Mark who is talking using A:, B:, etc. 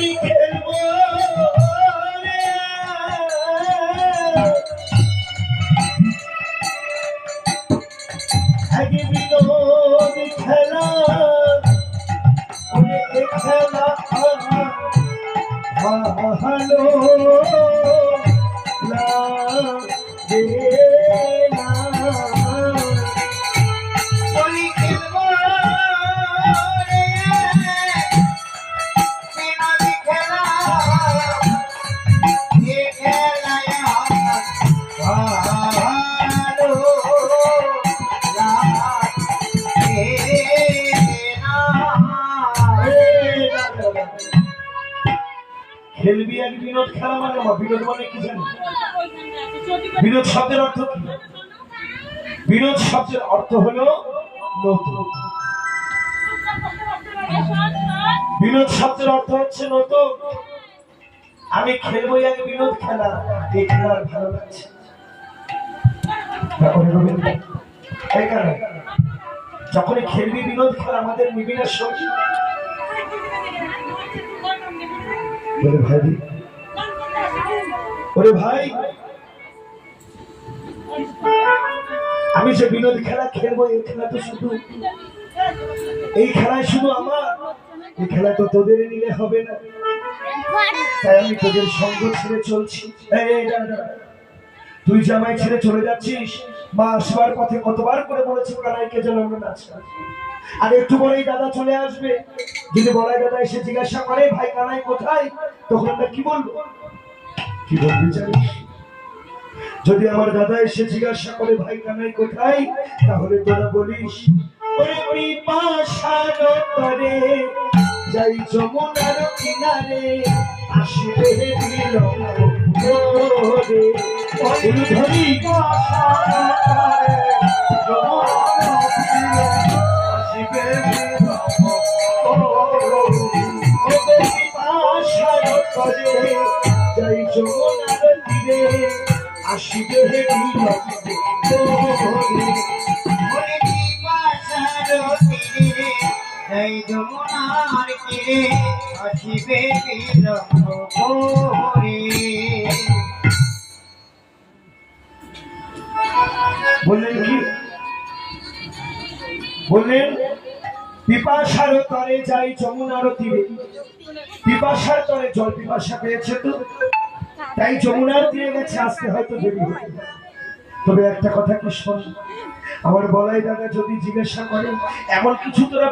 A: আমি খেলবো এক বিনোদ খেলা খেলা ভালো লাগে না বলি খেলবো রে বিনোদ খেলা এ খেলায় ভালো খেলবি এক বিনোদ খেলা মানে বিনোদ মানে কি জানি বিনোদ শব্দের অর্থ কি বিনোদ শব্দের অর্থ হলো নতুন বিনোদ শব্দের অর্থ হচ্ছে নতুন আমি খেলবো এক বিনোদ খেলা এই খেলার ভালো লাগছে যখনই খেলবি বিনোদ খেলা আমাদের নিবিড়ের সঙ্গে ওরে ভাই আমি যে বিনোদ খেলা খেলবো এই খেলা তো শুধু এই খেলায় শুধু আমার এই খেলা তো তোদের নিলে হবে না তাই আমি তোদের সঙ্গ ছেড়ে চলছি তুই জামাই ছেড়ে চলে যাচ্ছিস মা আসবার পথে কতবার করে বলেছি কানাইকে যেন আমরা নাচ আর একটু পরেই দাদা চলে আসবে যদি বলাই দাদা এসে জিজ্ঞাসা করে ভাই কানাই কোথায় তখন আমরা কি বলবো কি বলবি জানিস যদি আমার দাদা এসে জিজ্ঞাসা করে ভাই কানাই কোথায় তাহলে তোরা বলিস ওরে পিপাসার তরে যাই যমুনার কিনারে আসবে বিলম্বরে ধরি যাই যমুনার তীরে আসবে
B: জয় যমুনার তীরে আসিবে বিলম্বরে
A: বললেন কি বললেন পিপাসার তরে যাই যমুনার তীরে পিপাসার তরে জল পিপাসা পেয়েছে তো তাই যমুনার তীরে গেছে আসতে হয়তো দেরি হবে তবে একটা কথা কি শোন আমার বলাই দাদা যদি জিজ্ঞাসা করে এমন কিছু তোরা